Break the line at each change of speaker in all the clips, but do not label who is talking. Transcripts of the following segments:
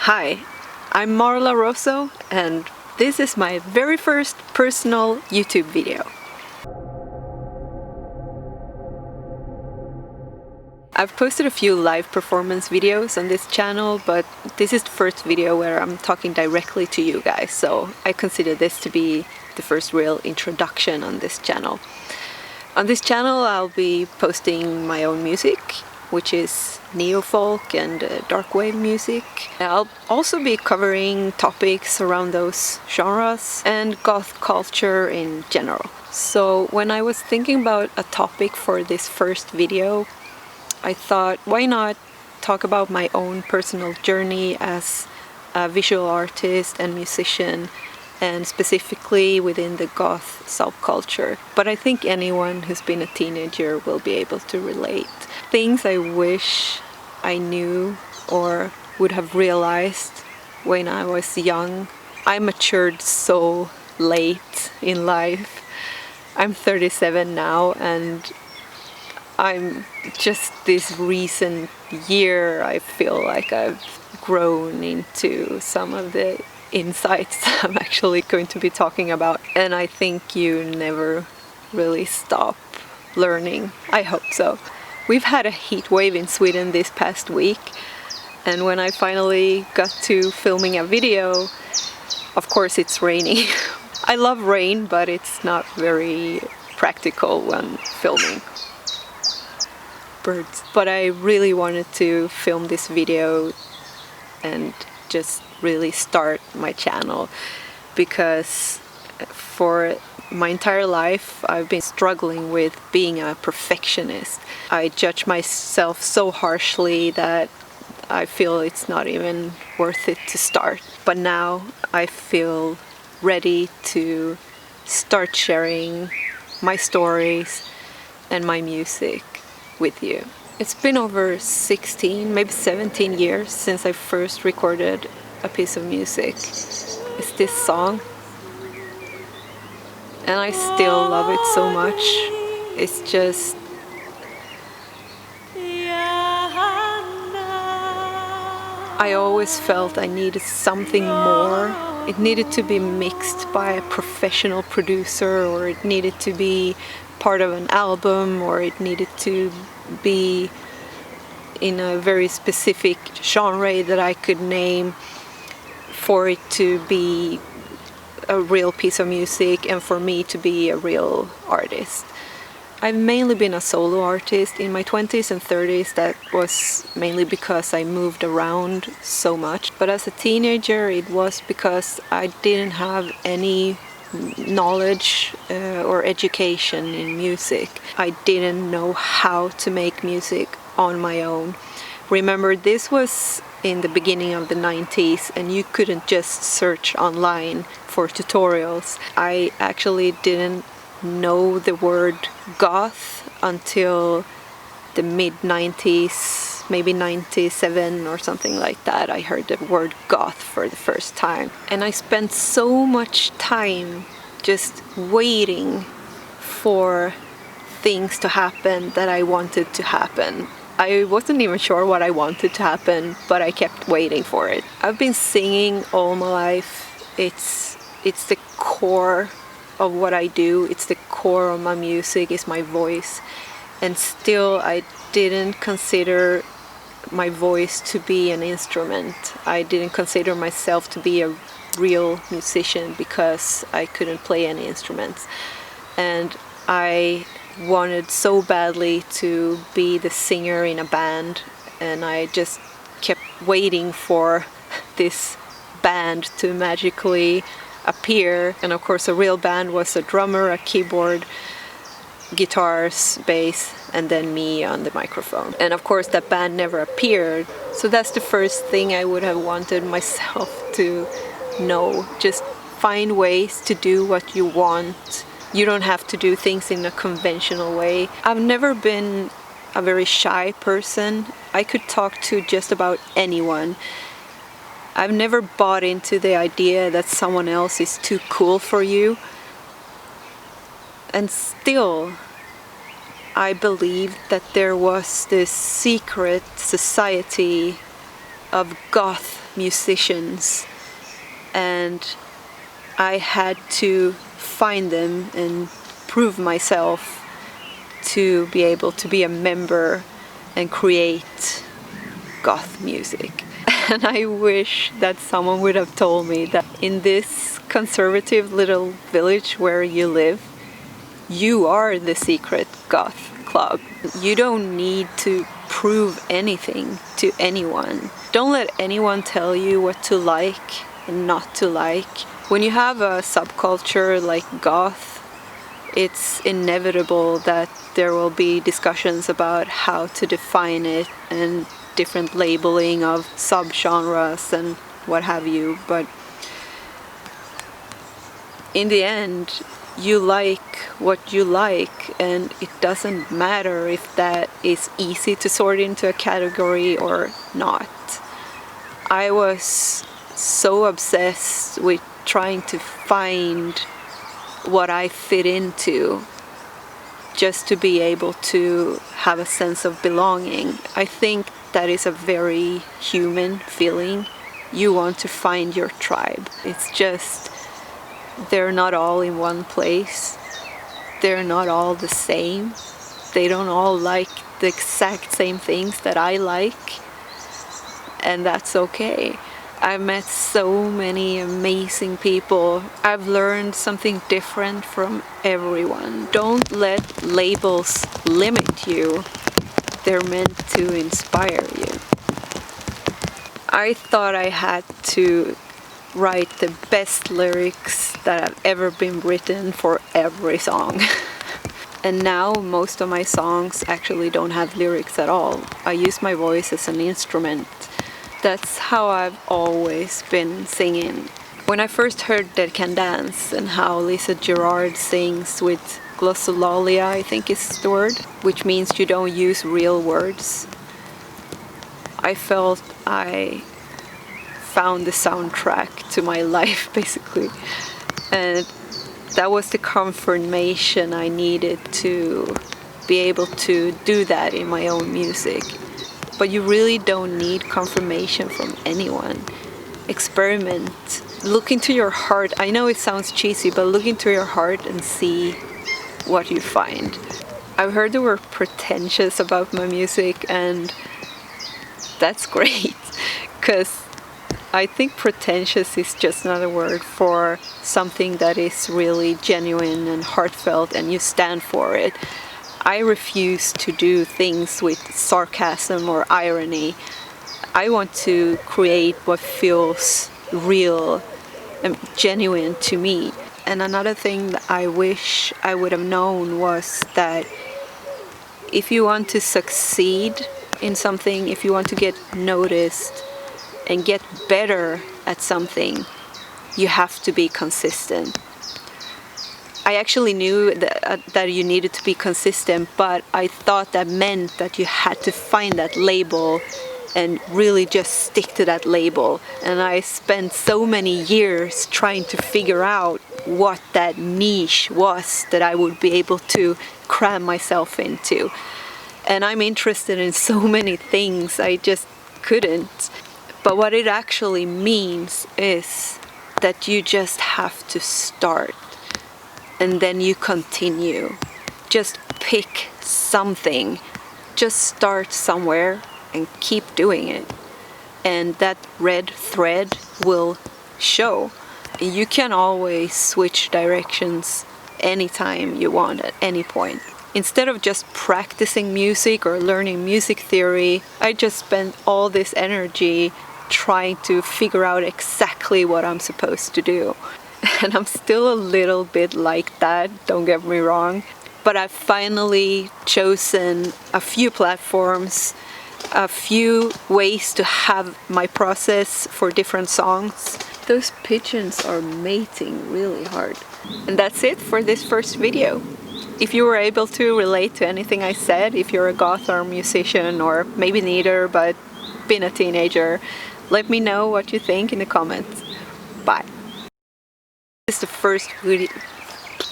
Hi, I'm Marla Rosso and this is my very first personal YouTube video. I've posted a few live performance videos on this channel, but this is the first video where I'm talking directly to you guys, so I consider this to be the first real introduction on this channel. On this channel I'll be posting my own music, which is neo-folk and dark wave music. I'll also be covering topics around those genres and goth culture in general. So when I was thinking about a topic for this first video, I thought, why not talk about my own personal journey as a visual artist and musician, and specifically within the goth subculture. But I think anyone who's been a teenager will be able to relate. Things I wish I knew or would have realized when I was young. I matured so late in life. I'm 37 now, and I'm just this recent year I feel like I've grown into some of the insights I'm actually going to be talking about, and I think you never really stop learning. I hope so. We've had a heat wave in Sweden this past week, and when I finally got to filming a video, of course it's raining. I love rain, but it's not very practical when filming. Birds. But I really wanted to film this video and just really start my channel, because for my entire life I've been struggling with being a perfectionist. I judge myself so harshly that I feel it's not even worth it to start. But now I feel ready to start sharing my stories and my music with you. It's been over 16, maybe 17 years since I first recorded a piece of music. It's this song, and I still love it so much. It's just I always felt I needed something more. It needed to be mixed by a professional producer, or it needed to be part of an album, or it needed to be in a very specific genre that I could name for it to be a real piece of music and for me to be a real artist. I've mainly been a solo artist in my 20s and 30s. That was mainly because I moved around so much. But as a teenager, it was because I didn't have any knowledge or education in music. I didn't know how to make music on my own. Remember, this was in the beginning of the 90s, and you couldn't just search online for tutorials. I actually didn't know the word goth until the mid-90s, maybe 97 or something like that. I heard the word goth for the first time, and I spent so much time just waiting for things to happen that I wanted to happen. I wasn't even sure what I wanted to happen, but I kept waiting for it. I've been singing all my life. It's the core of what I do. It's the core of my music, is my voice. And still I didn't consider my voice to be an instrument. I didn't consider myself to be a real musician because I couldn't play any instruments. And I wanted so badly to be the singer in a band, and I just kept waiting for this band to magically appear. And of course a real band was a drummer, a keyboard, guitars, bass, and then me on the microphone. And of course that band never appeared. So that's the first thing I would have wanted myself to know. Just find ways to do what you want. You don't have to do things in a conventional way. I've never been a very shy person. I could talk to just about anyone. I've never bought into the idea that someone else is too cool for you. And still, I believed that there was this secret society of goth musicians, and I had to find them and prove myself to be able to be a member and create goth music. And I wish that someone would have told me that in this conservative little village where you live, you are the secret goth club. You don't need to prove anything to anyone. Don't let anyone tell you what to like and not to like. When you have a subculture like goth, it's inevitable that there will be discussions about how to define it and different labeling of subgenres and what have you, but in the end you like what you like, and it doesn't matter if that is easy to sort into a category or not. I was so obsessed with trying to find what I fit into just to be able to have a sense of belonging. I think that is a very human feeling. You want to find your tribe. It's just, they're not all in one place. They're not all the same. They don't all like the exact same things that I like. And that's okay. I've met so many amazing people. I've learned something different from everyone. Don't let labels limit you. They're meant to inspire you. I thought I had to write the best lyrics that have ever been written for every song. And now most of my songs actually don't have lyrics at all. I use my voice as an instrument. That's how I've always been singing. When I first heard Dead Can Dance and how Lisa Gerrard sings with glossolalia, I think is the word, which means you don't use real words, I felt I found the soundtrack to my life, basically. And that was the confirmation I needed to be able to do that in my own music. But you really don't need confirmation from anyone. Experiment. Look into your heart. I know it sounds cheesy, but look into your heart and see what you find. I've heard the word pretentious about my music, and that's great, because I think pretentious is just another word for something that is really genuine and heartfelt and you stand for it. I refuse to do things with sarcasm or irony. I want to create what feels real and genuine to me. And another thing that I wish I would have known was that if you want to succeed in something, if you want to get noticed and get better at something, you have to be consistent. I actually knew that you needed to be consistent, but I thought that meant that you had to find that label and really just stick to that label. And I spent so many years trying to figure out what that niche was that I would be able to cram myself into. And I'm interested in so many things, I just couldn't. But what it actually means is that you just have to start. And then you continue. Just pick something. Just start somewhere and keep doing it. And that red thread will show. You can always switch directions anytime you want at any point. Instead of just practicing music or learning music theory, I just spent all this energy trying to figure out exactly what I'm supposed to do. And I'm still a little bit like that, don't get me wrong. But I've finally chosen a few platforms, a few ways to have my process for different songs. Those pigeons are mating really hard. And that's it for this first video. If you were able to relate to anything I said, if you're a goth or a musician, or maybe neither, but been a teenager, let me know what you think in the comments. Bye. This is the first video.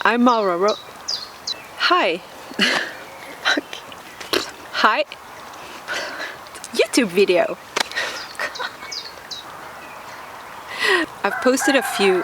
I'm Maura. Hi. Hi. YouTube video. I've posted a few